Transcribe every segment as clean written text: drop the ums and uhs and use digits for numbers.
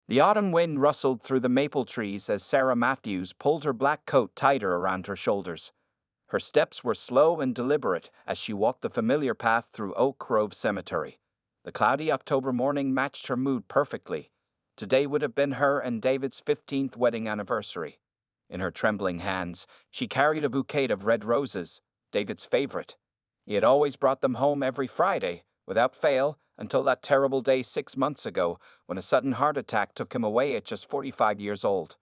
The autumn wind rustled through the maple trees as Sarah Matthews pulled her black coat tighter around her shoulders. Her steps were slow and deliberate as she walked the familiar path through Oak Grove Cemetery. The cloudy October morning matched her mood perfectly. Today would have been her and David's 15th wedding anniversary. In her trembling hands, she carried a bouquet of red roses, David's favorite. He had always brought them home every Friday, without fail, until that terrible day 6 months ago when a sudden heart attack took him away at just 45 years old.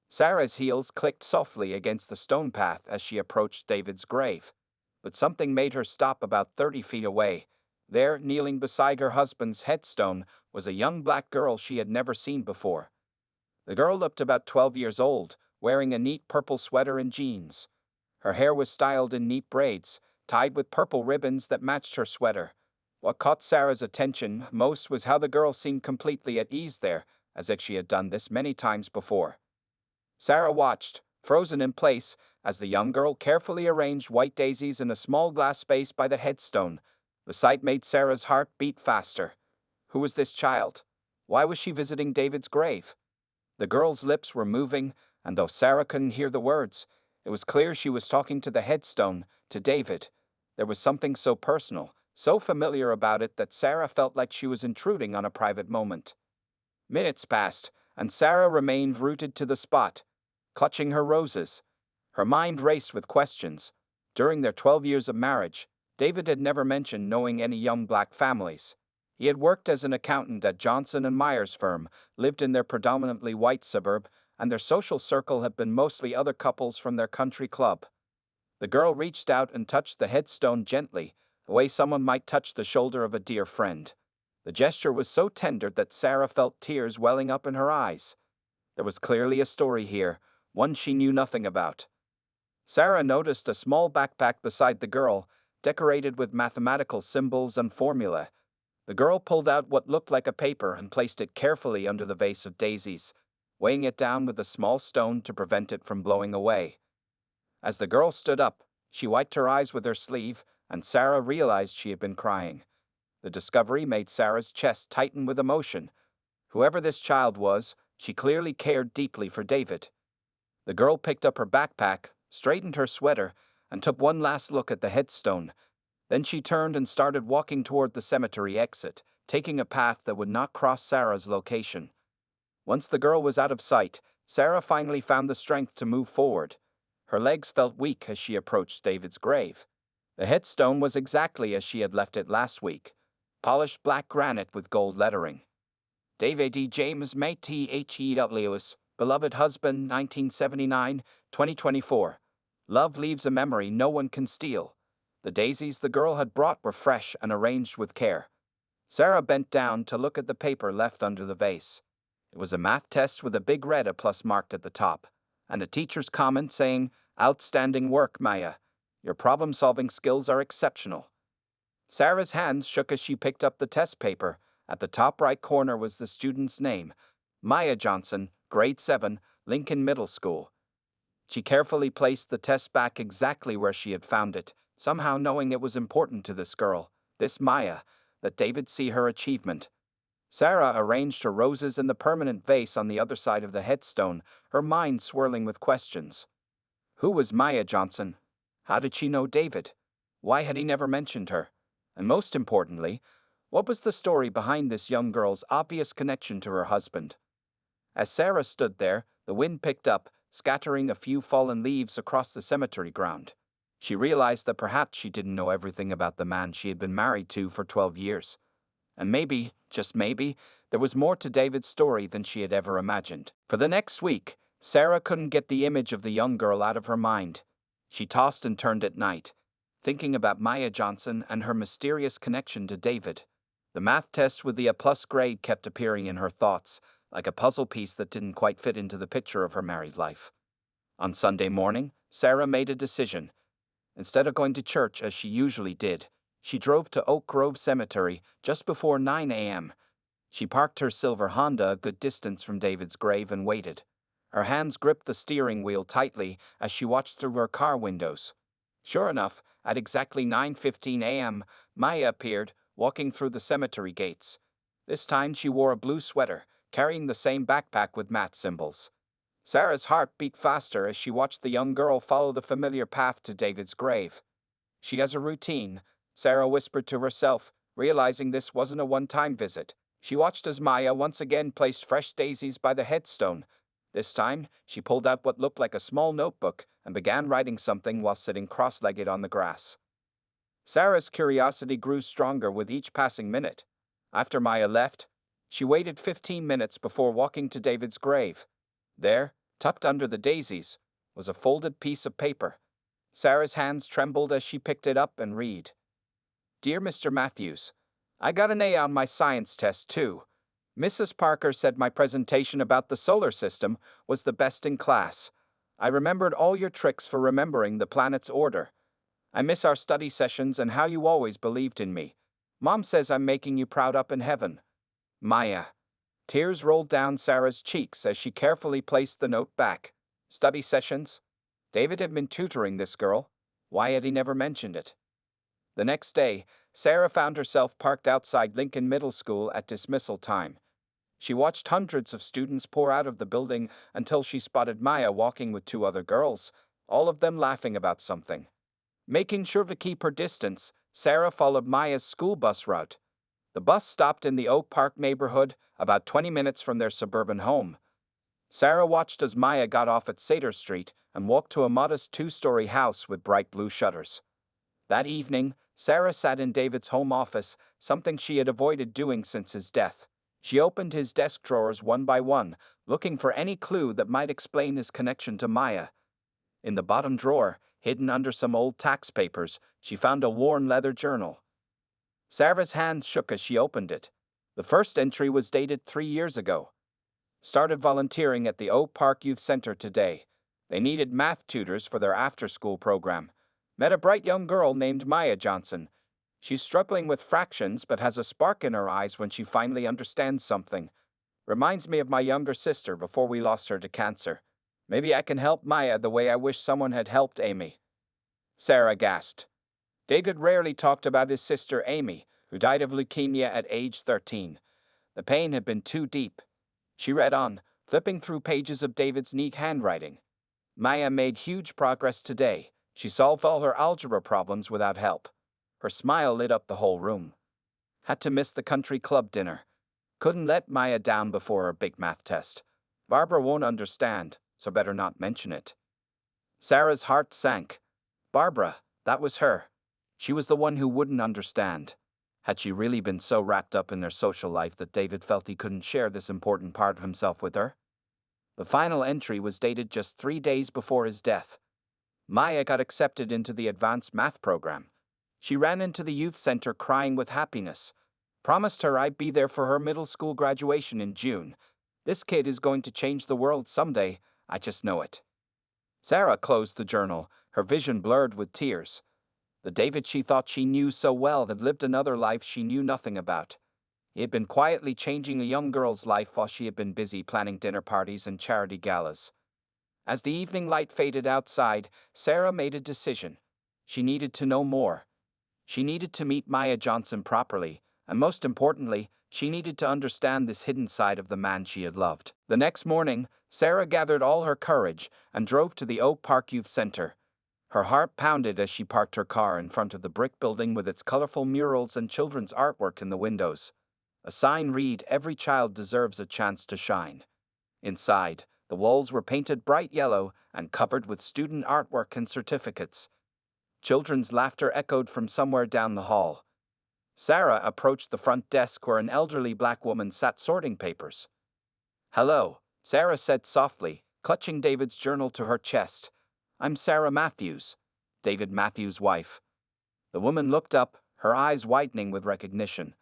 Sarah's heels clicked softly against the stone path as she approached David's grave. But something made her stop about 30 feet away. There, kneeling beside her husband's headstone, was a young black girl she had never seen before. The girl looked about 12 years old, wearing a neat purple sweater and jeans. Her hair was styled in neat braids, tied with purple ribbons that matched her sweater. What caught Sarah's attention most was how the girl seemed completely at ease there, as if she had done this many times before. Sarah watched, frozen in place, as the young girl carefully arranged white daisies in a small glass space by the headstone. The sight made Sarah's heart beat faster. Who was this child? Why was she visiting David's grave? The girl's lips were moving, and though Sarah couldn't hear the words, it was clear she was talking to the headstone, to David. There was something so personal, so familiar about it that Sarah felt like she was intruding on a private moment. Minutes passed, and Sarah remained rooted to the spot, clutching her roses. Her mind raced with questions. During their 12 years of marriage, David had never mentioned knowing any young black families. He had worked as an accountant at Johnson and Myers' firm, lived in their predominantly white suburb, and their social circle had been mostly other couples from their country club. The girl reached out and touched the headstone gently, the way someone might touch the shoulder of a dear friend. The gesture was so tender that Sarah felt tears welling up in her eyes. There was clearly a story here, one she knew nothing about. Sarah noticed a small backpack beside the girl, decorated with mathematical symbols and formulae. The girl pulled out what looked like a paper and placed it carefully under the vase of daisies, weighing it down with a small stone to prevent it from blowing away. As the girl stood up, she wiped her eyes with her sleeve, and Sarah realized she had been crying. The discovery made Sarah's chest tighten with emotion. Whoever this child was, she clearly cared deeply for David. The girl picked up her backpack, straightened her sweater, and took one last look at the headstone. Then she turned and started walking toward the cemetery exit, taking a path that would not cross Sarah's location. Once the girl was out of sight, Sarah finally found the strength to move forward. Her legs felt weak as she approached David's grave. The headstone was exactly as she had left it last week, polished black granite with gold lettering. David E. James May THEWS, beloved husband, 1979-2024. Love leaves a memory no one can steal. The daisies the girl had brought were fresh and arranged with care. Sarah bent down to look at the paper left under the vase. It was a math test with a big red A+ marked at the top, and a teacher's comment saying, "Outstanding work, Maya. Your problem-solving skills are exceptional." Sarah's hands shook as she picked up the test paper. At the top right corner was the student's name, Maya Johnson, grade 7, Lincoln Middle School. She carefully placed the test back exactly where she had found it, somehow knowing it was important to this girl, this Maya, that David see her achievement. Sarah arranged her roses in the permanent vase on the other side of the headstone, her mind swirling with questions. Who was Maya Johnson? How did she know David? Why had he never mentioned her? And most importantly, what was the story behind this young girl's obvious connection to her husband? As Sarah stood there, the wind picked up, scattering a few fallen leaves across the cemetery ground. She realized that perhaps she didn't know everything about the man she had been married to for 12 years. And maybe, just maybe, there was more to David's story than she had ever imagined. For the next week, Sarah couldn't get the image of the young girl out of her mind. She tossed and turned at night, thinking about Maya Johnson and her mysterious connection to David. The math test with the A+ grade kept appearing in her thoughts, like a puzzle piece that didn't quite fit into the picture of her married life. On Sunday morning, Sarah made a decision. Instead of going to church as she usually did, she drove to Oak Grove Cemetery just before 9 a.m. She parked her silver Honda a good distance from David's grave and waited. Her hands gripped the steering wheel tightly as she watched through her car windows. Sure enough, at exactly 9:15 a.m., Maya appeared, walking through the cemetery gates. This time she wore a blue sweater, carrying the same backpack with math symbols. Sarah's heart beat faster as she watched the young girl follow the familiar path to David's grave. She has a routine, Sarah whispered to herself, realizing this wasn't a one-time visit. She watched as Maya once again placed fresh daisies by the headstone. This time, she pulled out what looked like a small notebook and began writing something while sitting cross-legged on the grass. Sarah's curiosity grew stronger with each passing minute. After Maya left, she waited 15 minutes before walking to David's grave. There, tucked under the daisies, was a folded piece of paper. Sarah's hands trembled as she picked it up and read. Dear Mr. Matthews, I got an A on my science test too. Mrs. Parker said my presentation about the solar system was the best in class. I remembered all your tricks for remembering the planet's order. I miss our study sessions and how you always believed in me. Mom says I'm making you proud up in heaven. Maya. Tears rolled down Sarah's cheeks as she carefully placed the note back. Study sessions? David had been tutoring this girl. Why had he never mentioned it? The next day, Sarah found herself parked outside Lincoln Middle School at dismissal time. She watched hundreds of students pour out of the building until she spotted Maya walking with two other girls, all of them laughing about something. Making sure to keep her distance, Sarah followed Maya's school bus route. The bus stopped in the Oak Park neighborhood, about 20 minutes from their suburban home. Sarah watched as Maya got off at Sater Street and walked to a modest two-story house with bright blue shutters. That evening, Sarah sat in David's home office, something she had avoided doing since his death. She opened his desk drawers one by one, looking for any clue that might explain his connection to Maya. In the bottom drawer, hidden under some old tax papers, she found a worn leather journal. Sarah's hands shook as she opened it. The first entry was dated 3 years ago. Started volunteering at the Oak Park Youth Center today. They needed math tutors for their after-school program. Met a bright young girl named Maya Johnson. She's struggling with fractions but has a spark in her eyes when she finally understands something. Reminds me of my younger sister before we lost her to cancer. Maybe I can help Maya the way I wish someone had helped Amy. Sarah gasped. David rarely talked about his sister Amy, who died of leukemia at age 13. The pain had been too deep. She read on, flipping through pages of David's neat handwriting. Maya made huge progress today. She solved all her algebra problems without help. Her smile lit up the whole room. Had to miss the country club dinner. Couldn't let Maya down before her big math test. Barbara won't understand, so better not mention it. Sarah's heart sank. Barbara, that was her. She was the one who wouldn't understand. Had she really been so wrapped up in their social life that David felt he couldn't share this important part of himself with her? The final entry was dated just 3 days before his death. Maya got accepted into the advanced math program. She ran into the youth center crying with happiness. Promised her I'd be there for her middle school graduation in June. This kid is going to change the world someday, I just know it. Sarah closed the journal, her vision blurred with tears. The David she thought she knew so well had lived another life she knew nothing about. He had been quietly changing a young girl's life while she had been busy planning dinner parties and charity galas. As the evening light faded outside, Sarah made a decision. She needed to know more. She needed to meet Maya Johnson properly, and most importantly, she needed to understand this hidden side of the man she had loved. The next morning, Sarah gathered all her courage and drove to the Oak Park Youth Center. Her heart pounded as she parked her car in front of the brick building with its colorful murals and children's artwork in the windows. A sign read, "Every child deserves a chance to shine." Inside, the walls were painted bright yellow and covered with student artwork and certificates. Children's laughter echoed from somewhere down the hall. Sarah approached the front desk where an elderly black woman sat sorting papers. "Hello," Sarah said softly, clutching David's journal to her chest. "I'm Sarah Matthews, David Matthews' wife." The woman looked up, her eyes widening with recognition.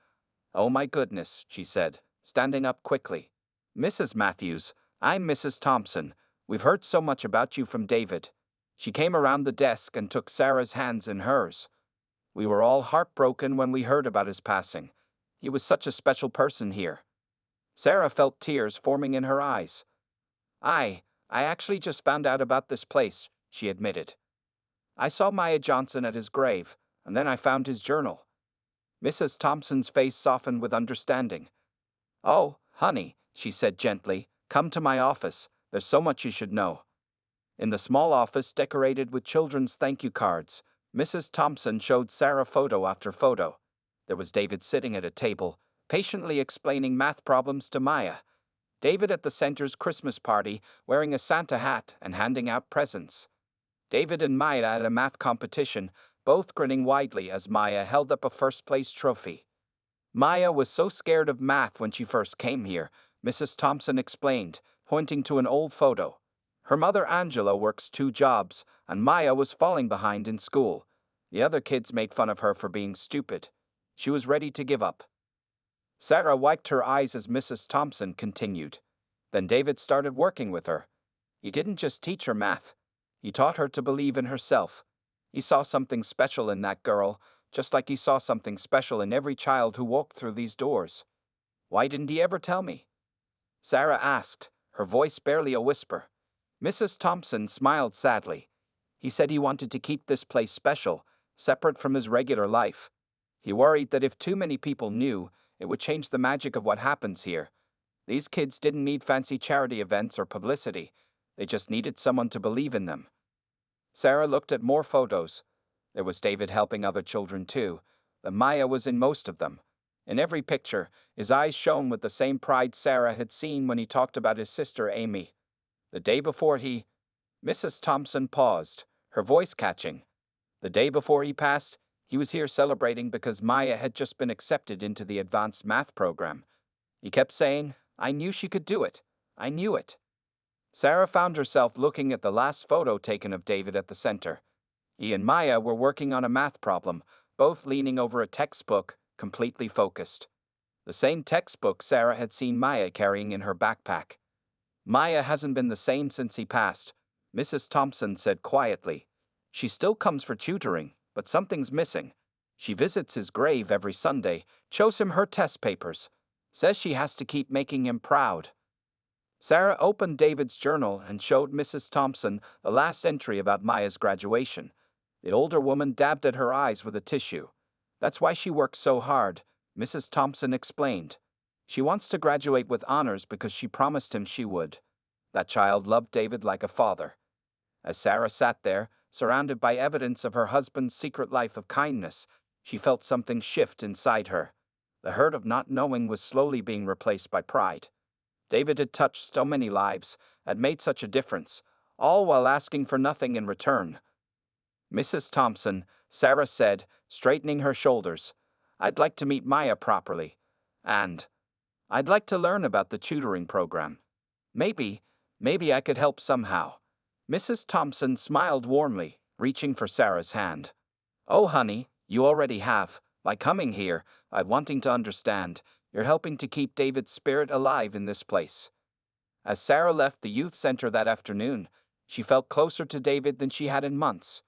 "Oh my goodness," she said, standing up quickly. "Mrs. Matthews, I'm Mrs. Thompson. We've heard so much about you from David." She came around the desk and took Sarah's hands in hers. "We were all heartbroken when we heard about his passing. He was such a special person here." Sarah felt tears forming in her eyes. I actually just found out about this place," she admitted. "I saw Maya Johnson at his grave, and then I found his journal." Mrs. Thompson's face softened with understanding. "Oh, honey," she said gently. "Come to my office. There's so much you should know." In the small office decorated with children's thank you cards, Mrs. Thompson showed Sarah photo after photo. There was David sitting at a table, patiently explaining math problems to Maya. David at the center's Christmas party, wearing a Santa hat and handing out presents. David and Maya at a math competition, both grinning widely as Maya held up a first-place trophy. Maya was so scared of math when she first came here, Mrs. Thompson explained, pointing to an old photo. Her mother Angela works 2 jobs, and Maya was falling behind in school. The other kids made fun of her for being stupid. She was ready to give up. Sarah wiped her eyes as Mrs. Thompson continued. Then David started working with her. He didn't just teach her math. He taught her to believe in herself. He saw something special in that girl, just like he saw something special in every child who walked through these doors. "Why didn't he ever tell me?" Sarah asked, her voice barely a whisper. Mrs. Thompson smiled sadly. "He said he wanted to keep this place special, separate from his regular life. He worried that if too many people knew, it would change the magic of what happens here. These kids didn't need fancy charity events or publicity. They just needed someone to believe in them." Sarah looked at more photos. There was David helping other children too. The Maya was in most of them. In every picture, his eyes shone with the same pride Sarah had seen when he talked about his sister Amy. The day before he... Mrs. Thompson paused, her voice catching. The day before he passed, he was here celebrating because Maya had just been accepted into the advanced math program. He kept saying, "I knew she could do it. I knew it." Sarah found herself looking at the last photo taken of David at the center. He and Maya were working on a math problem, both leaning over a textbook, completely focused. The same textbook Sarah had seen Maya carrying in her backpack. "Maya hasn't been the same since he passed," Mrs. Thompson said quietly. "She still comes for tutoring, but something's missing. She visits his grave every Sunday, shows him her test papers, says she has to keep making him proud." Sarah opened David's journal and showed Mrs. Thompson the last entry about Maya's graduation. The older woman dabbed at her eyes with a tissue. "That's why she works so hard," Mrs. Thompson explained. "She wants to graduate with honors because she promised him she would." That child loved David like a father. As Sarah sat there, surrounded by evidence of her husband's secret life of kindness, she felt something shift inside her. The hurt of not knowing was slowly being replaced by pride. David had touched so many lives, had made such a difference, all while asking for nothing in return. "Mrs. Thompson," Sarah said, straightening her shoulders, "I'd like to meet Maya properly. And I'd like to learn about the tutoring program. Maybe I could help somehow." Mrs. Thompson smiled warmly, reaching for Sarah's hand. "Oh, honey, you already have. By coming here, by wanting to understand, you're helping to keep David's spirit alive in this place." As Sarah left the youth center that afternoon, she felt closer to David than she had in months.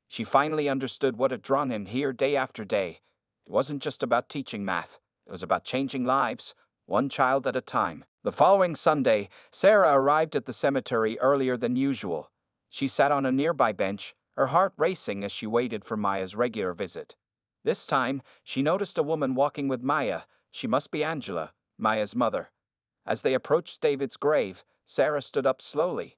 She finally understood what had drawn him here day after day. It wasn't just about teaching math. It was about changing lives, one child at a time. The following Sunday, Sarah arrived at the cemetery earlier than usual. She sat on a nearby bench, her heart racing as she waited for Maya's regular visit. This time, she noticed a woman walking with Maya. She must be Angela, Maya's mother. As they approached David's grave, Sarah stood up slowly.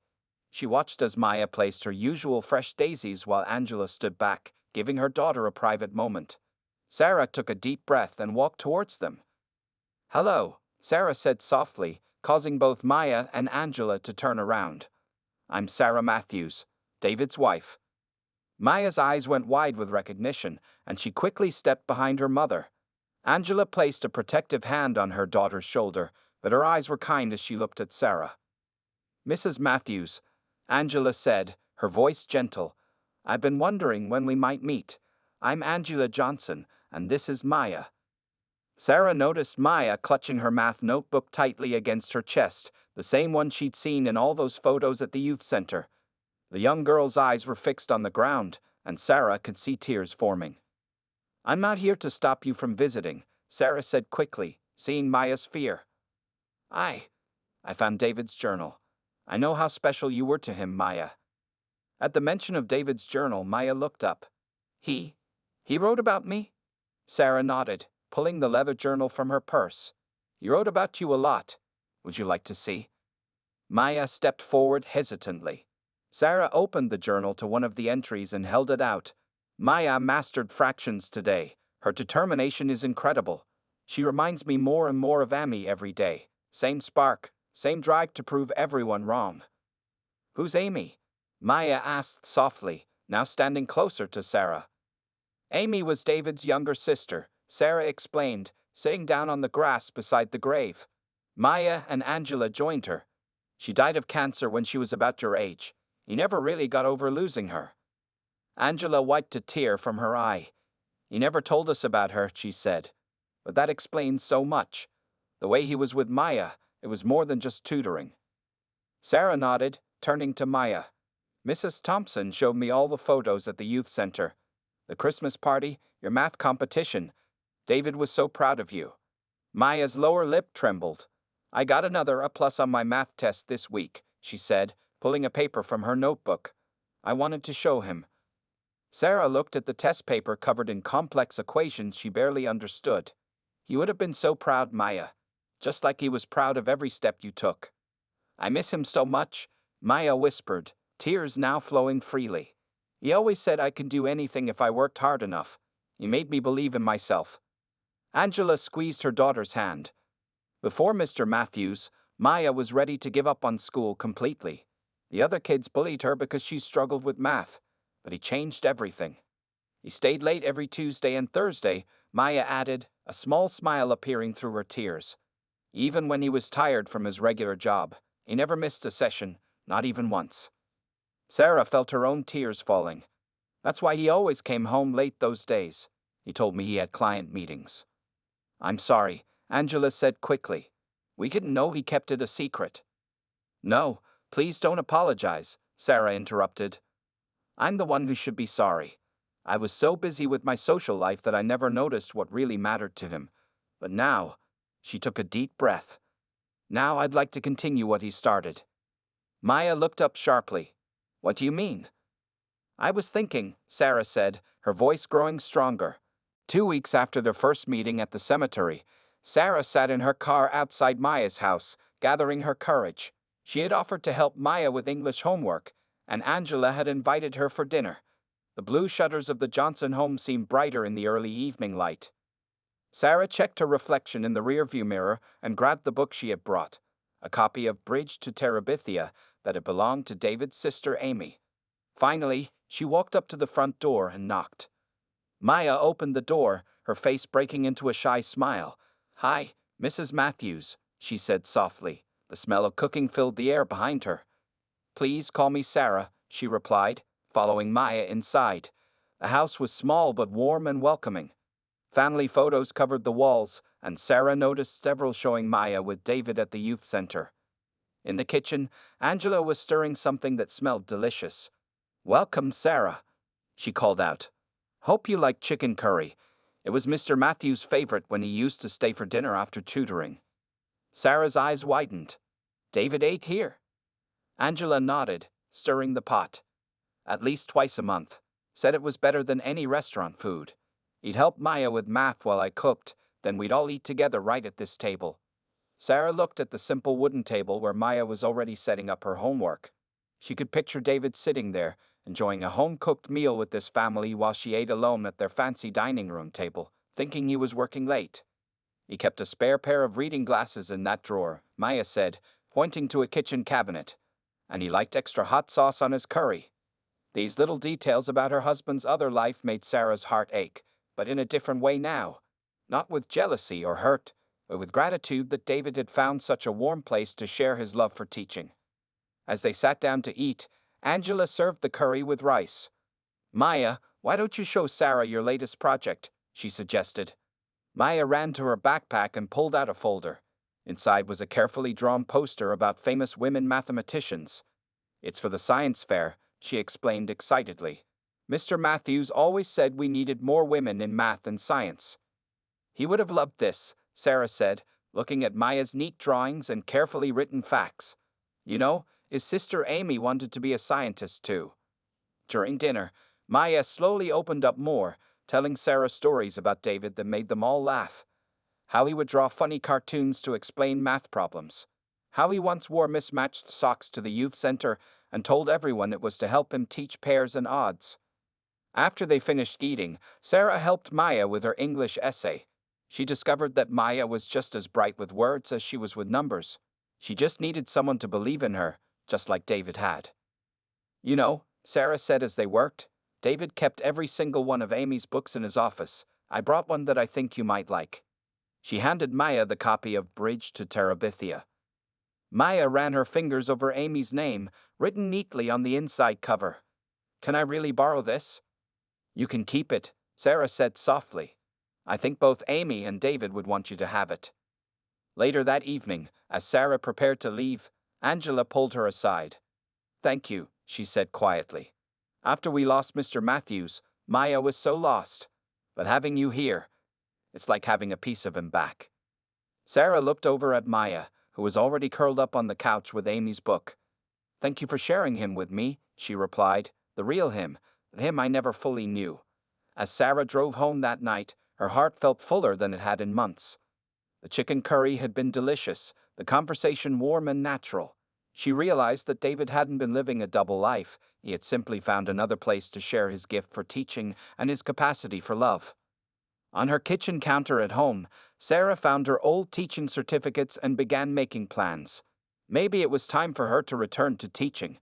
She watched as Maya placed her usual fresh daisies while Angela stood back, giving her daughter a private moment. Sarah took a deep breath and walked towards them. "Hello," Sarah said softly, causing both Maya and Angela to turn around. "I'm Sarah Matthews, David's wife." Maya's eyes went wide with recognition, and she quickly stepped behind her mother. Angela placed a protective hand on her daughter's shoulder, but her eyes were kind as she looked at Sarah. "Mrs. Matthews," Angela said, her voice gentle, "I've been wondering when we might meet. I'm Angela Johnson, and this is Maya." Sarah noticed Maya clutching her math notebook tightly against her chest, the same one she'd seen in all those photos at the youth center. The young girl's eyes were fixed on the ground, and Sarah could see tears forming. "I'm not here to stop you from visiting," Sarah said quickly, seeing Maya's fear. I found David's journal. I know how special you were to him, Maya." At the mention of David's journal, Maya looked up. He wrote about me?" Sarah nodded, pulling the leather journal from her purse. "He wrote about you a lot. Would you like to see? Maya stepped forward hesitantly. Sarah opened the journal to one of the entries and held it out. Maya mastered fractions today. Her determination is incredible. She reminds me more and more of Amy every day. Same spark, same drive to prove everyone wrong. Who's Amy? Maya asked softly, now standing closer to Sarah. Amy was David's younger sister, Sarah explained, sitting down on the grass beside the grave. Maya and Angela joined her. She died of cancer when she was about your age. He never really got over losing her. Angela wiped a tear from her eye. He never told us about her, she said. But that explains so much. The way he was with Maya, it was more than just tutoring. Sarah nodded, turning to Maya. Mrs. Thompson showed me all the photos at the youth center. The Christmas party, your math competition. David was so proud of you. Maya's lower lip trembled. I got another A+ on my math test this week, she said, pulling a paper from her notebook. I wanted to show him. Sarah looked at the test paper covered in complex equations she barely understood. He would have been so proud, Maya. Just like he was proud of every step you took. I miss him so much, Maya whispered, tears now flowing freely. He always said I could do anything if I worked hard enough. He made me believe in myself. Angela squeezed her daughter's hand. Before Mr. Matthews, Maya was ready to give up on school completely. The other kids bullied her because she struggled with math, but he changed everything. He stayed late every Tuesday and Thursday, Maya added, a small smile appearing through her tears. Even when he was tired from his regular job, he never missed a session, not even once. Sarah felt her own tears falling. That's why he always came home late those days. He told me he had client meetings. I'm sorry, Angela said quickly. We didn't know he kept it a secret. No, please don't apologize, Sarah interrupted. I'm the one who should be sorry. I was so busy with my social life that I never noticed what really mattered to him. But now, she took a deep breath. Now I'd like to continue what he started. Maya looked up sharply. What do you mean? I was thinking, Sarah said, her voice growing stronger. 2 weeks after their first meeting at the cemetery, Sarah sat in her car outside Maya's house, gathering her courage. She had offered to help Maya with English homework, and Angela had invited her for dinner. The blue shutters of the Johnson home seemed brighter in the early evening light. Sarah checked her reflection in the rearview mirror and grabbed the book she had brought, a copy of Bridge to Terabithia that had belonged to David's sister Amy. Finally, she walked up to the front door and knocked. Maya opened the door, her face breaking into a shy smile. Hi, Mrs. Matthews, she said softly. The smell of cooking filled the air behind her. Please call me Sarah, she replied, following Maya inside. The house was small but warm and welcoming. Family photos covered the walls, and Sarah noticed several showing Maya with David at the youth center. In the kitchen, Angela was stirring something that smelled delicious. Welcome, Sarah, she called out. Hope you like chicken curry. It was Mr. Matthews' favorite when he used to stay for dinner after tutoring. Sarah's eyes widened. David ate here? Angela nodded, stirring the pot. At least twice a month. Said it was better than any restaurant food. He'd help Maya with math while I cooked, then we'd all eat together right at this table. Sarah looked at the simple wooden table where Maya was already setting up her homework. She could picture David sitting there, enjoying a home-cooked meal with this family while she ate alone at their fancy dining room table, thinking he was working late. He kept a spare pair of reading glasses in that drawer, Maya said, pointing to a kitchen cabinet. And he liked extra hot sauce on his curry. These little details about her husband's other life made Sarah's heart ache, but in a different way now. Not with jealousy or hurt, but with gratitude that David had found such a warm place to share his love for teaching. As they sat down to eat, Angela served the curry with rice. Maya, why don't you show Sarah your latest project? She suggested. Maya ran to her backpack and pulled out a folder. Inside was a carefully drawn poster about famous women mathematicians. It's for the science fair, she explained excitedly. Mr. Matthews always said we needed more women in math and science. He would have loved this, Sarah said, looking at Maya's neat drawings and carefully written facts. You know, his sister Amy wanted to be a scientist too. During dinner, Maya slowly opened up more, telling Sarah stories about David that made them all laugh. How he would draw funny cartoons to explain math problems. How he once wore mismatched socks to the youth center and told everyone it was to help him teach pairs and odds. After they finished eating, Sarah helped Maya with her English essay. She discovered that Maya was just as bright with words as she was with numbers. She just needed someone to believe in her, just like David had. You know, Sarah said as they worked, David kept every single one of Amy's books in his office. I brought one that I think you might like. She handed Maya the copy of Bridge to Terabithia. Maya ran her fingers over Amy's name, written neatly on the inside cover. Can I really borrow this? You can keep it, Sarah said softly. I think both Amy and David would want you to have it. Later that evening, as Sarah prepared to leave, Angela pulled her aside. Thank you, she said quietly. After we lost Mr. Matthews, Maya was so lost. But having you here, it's like having a piece of him back. Sarah looked over at Maya, who was already curled up on the couch with Amy's book. Thank you for sharing him with me, she replied. The real him, the him I never fully knew. As Sarah drove home that night, her heart felt fuller than it had in months. The chicken curry had been delicious, the conversation warm and natural. She realized that David hadn't been living a double life, he had simply found another place to share his gift for teaching and his capacity for love. On her kitchen counter at home, Sarah found her old teaching certificates and began making plans. Maybe it was time for her to return to teaching.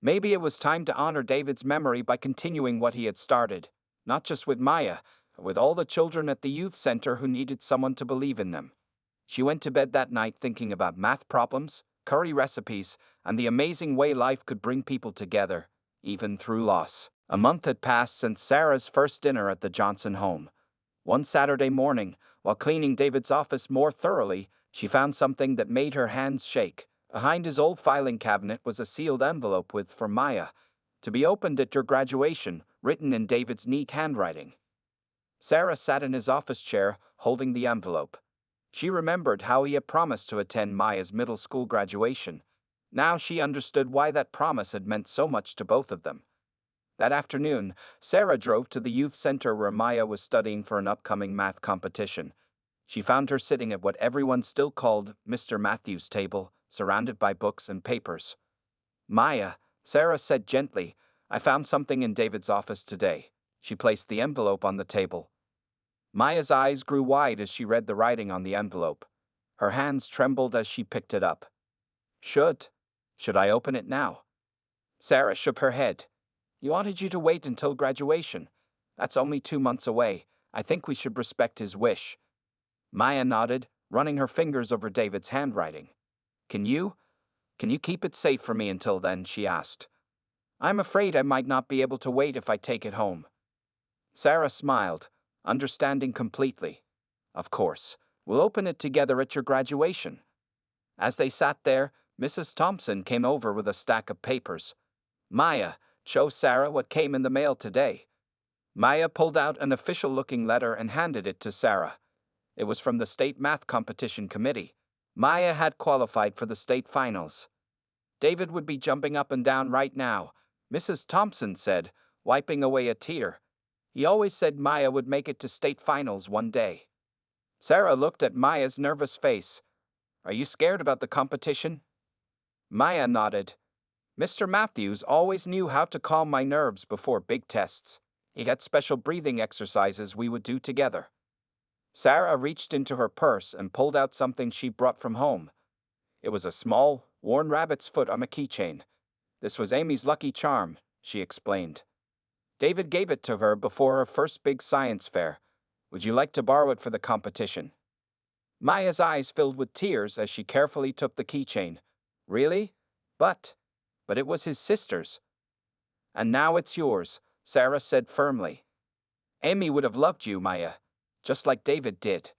Maybe it was time to honor David's memory by continuing what he had started, not just with Maya, but with all the children at the youth center who needed someone to believe in them. She went to bed that night thinking about math problems, curry recipes, and the amazing way life could bring people together, even through loss. A month had passed since Sarah's first dinner at the Johnson home. One Saturday morning, while cleaning David's office more thoroughly, she found something that made her hands shake. Behind his old filing cabinet was a sealed envelope with "For Maya, to be opened at your graduation," written in David's neat handwriting. Sarah sat in his office chair, holding the envelope. She remembered how he had promised to attend Maya's middle school graduation. Now she understood why that promise had meant so much to both of them. That afternoon, Sarah drove to the youth center where Maya was studying for an upcoming math competition. She found her sitting at what everyone still called Mr. Matthews' table, surrounded by books and papers. Maya, Sarah said gently, I found something in David's office today. She placed the envelope on the table. Maya's eyes grew wide as she read the writing on the envelope. Her hands trembled as she picked it up. Should I open it now? Sarah shook her head. He wanted you to wait until graduation. That's only 2 months away. I think we should respect his wish. Maya nodded, running her fingers over David's handwriting. Can you keep it safe for me until then? She asked. I'm afraid I might not be able to wait if I take it home. Sarah smiled, understanding completely. Of course, we'll open it together at your graduation. As they sat there, Mrs. Thompson came over with a stack of papers. Maya, show Sarah what came in the mail today. Maya pulled out an official-looking letter and handed it to Sarah. It was from the state math competition committee. Maya had qualified for the state finals. David would be jumping up and down right now, Mrs. Thompson said, wiping away a tear. He always said Maya would make it to state finals one day. Sarah looked at Maya's nervous face. Are you scared about the competition? Maya nodded. Mr. Matthews always knew how to calm my nerves before big tests. He had special breathing exercises we would do together. Sarah reached into her purse and pulled out something she brought from home. It was a small, worn rabbit's foot on a keychain. This was Amy's lucky charm, she explained. David gave it to her before her first big science fair. Would you like to borrow it for the competition? Maya's eyes filled with tears as she carefully took the keychain. Really? But it was his sister's. And now it's yours, Sarah said firmly. Amy would have loved you, Maya, just like David did.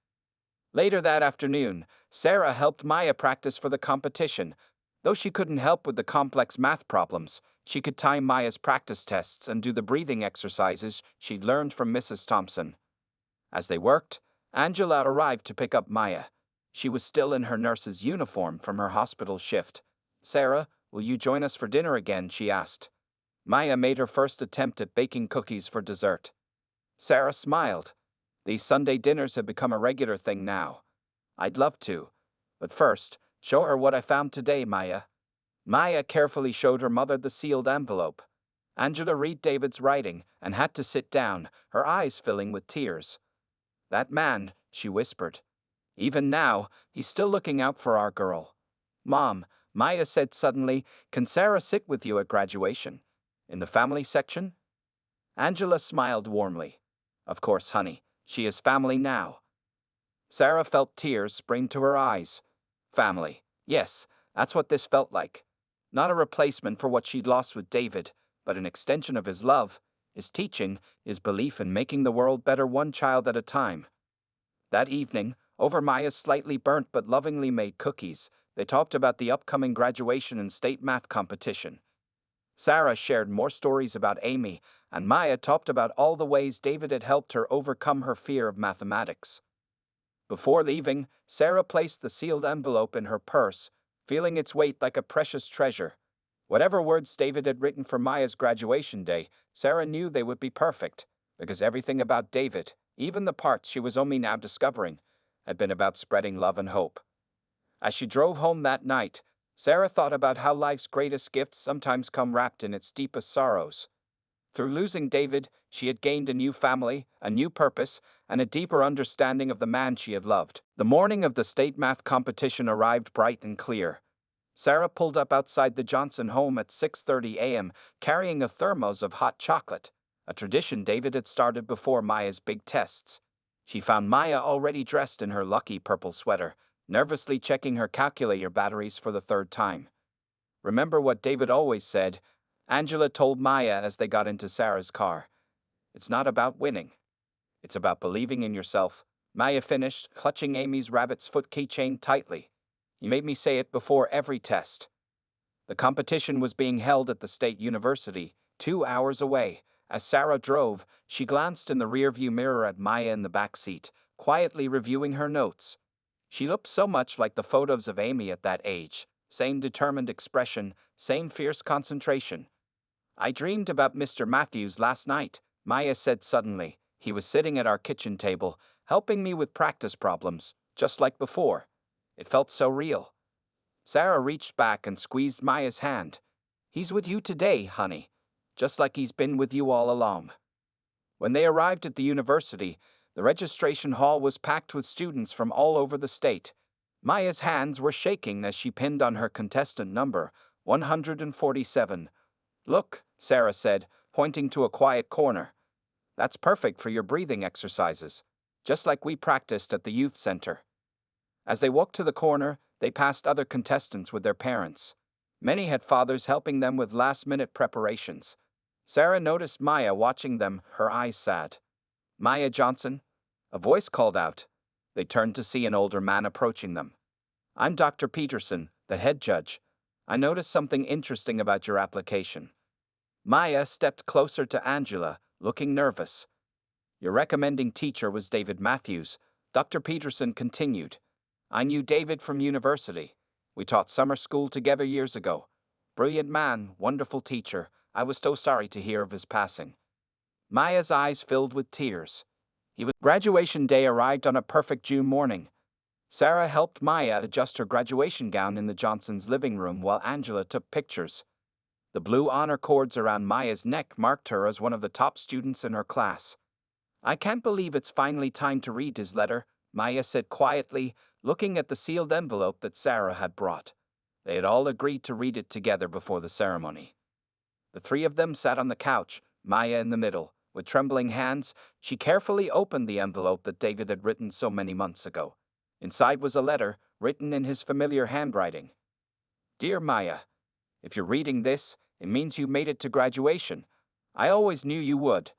Later that afternoon, Sarah helped Maya practice for the competition. Though she couldn't help with the complex math problems, she could time Maya's practice tests and do the breathing exercises she'd learned from Mrs. Thompson. As they worked, Angela arrived to pick up Maya. She was still in her nurse's uniform from her hospital shift. Sarah, will you join us for dinner again? She asked. Maya made her first attempt at baking cookies for dessert. Sarah smiled. These Sunday dinners had become a regular thing now. I'd love to. But first, Show her what I found today, Maya. Maya carefully showed her mother the sealed envelope. Angela read David's writing and had to sit down, her eyes filling with tears. That man, she whispered. Even now, he's still looking out for our girl. Mom, Maya said suddenly, can Sarah sit with you at graduation? In the family section? Angela smiled warmly. Of course, honey, she is family now. Sarah felt tears spring to her eyes. Family. Yes, that's what this felt like. Not a replacement for what she'd lost with David, but an extension of his love, his teaching, his belief in making the world better one child at a time. That evening, over Maya's slightly burnt but lovingly made cookies, they talked about the upcoming graduation and state math competition. Sarah shared more stories about Amy, and Maya talked about all the ways David had helped her overcome her fear of mathematics. Before leaving, Sarah placed the sealed envelope in her purse, feeling its weight like a precious treasure. Whatever words David had written for Maya's graduation day, Sarah knew they would be perfect, because everything about David, even the parts she was only now discovering, had been about spreading love and hope. As she drove home that night, Sarah thought about how life's greatest gifts sometimes come wrapped in its deepest sorrows. Through losing David, she had gained a new family, a new purpose, and a deeper understanding of the man she had loved. The morning of the state math competition arrived bright and clear. Sarah pulled up outside the Johnson home at 6:30 a.m., carrying a thermos of hot chocolate, a tradition David had started before Maya's big tests. She found Maya already dressed in her lucky purple sweater, nervously checking her calculator batteries for the third time. Remember what David always said, Angela told Maya as they got into Sarah's car. It's not about winning. It's about believing in yourself. Maya finished, clutching Amy's rabbit's foot keychain tightly. You made me say it before every test. The competition was being held at the State University, 2 hours away. As Sarah drove, she glanced in the rearview mirror at Maya in the back seat, quietly reviewing her notes. She looked so much like the photos of Amy at that age. Same determined expression, same fierce concentration. I dreamed about Mr. Matthews last night, Maya said suddenly. He was sitting at our kitchen table, helping me with practice problems, just like before. It felt so real. Sarah reached back and squeezed Maya's hand. He's with you today, honey, just like he's been with you all along. When they arrived at the university, the registration hall was packed with students from all over the state. Maya's hands were shaking as she pinned on her contestant number, 147. Look, Sarah said, pointing to a quiet corner. That's perfect for your breathing exercises, just like we practiced at the youth center. As they walked to the corner, they passed other contestants with their parents. Many had fathers helping them with last-minute preparations. Sarah noticed Maya watching them, her eyes sad. Maya Johnson? A voice called out. They turned to see an older man approaching them. I'm Dr. Peterson, the head judge. I noticed something interesting about your application. Maya stepped closer to Angela, looking nervous. Your recommending teacher was David Matthews, Dr. Peterson continued. I knew David from university. We taught summer school together years ago. Brilliant man, wonderful teacher. I was so sorry to hear of his passing. Maya's eyes filled with tears. Graduation day arrived on a perfect June morning. Sarah helped Maya adjust her graduation gown in the Johnsons' living room while Angela took pictures. The blue honor cords around Maya's neck marked her as one of the top students in her class. I can't believe it's finally time to read his letter, Maya said quietly, looking at the sealed envelope that Sarah had brought. They had all agreed to read it together before the ceremony. The three of them sat on the couch, Maya in the middle. With trembling hands, she carefully opened the envelope that David had written so many months ago. Inside was a letter, written in his familiar handwriting. Dear Maya, if you're reading this, it means you made it to graduation. I always knew you would.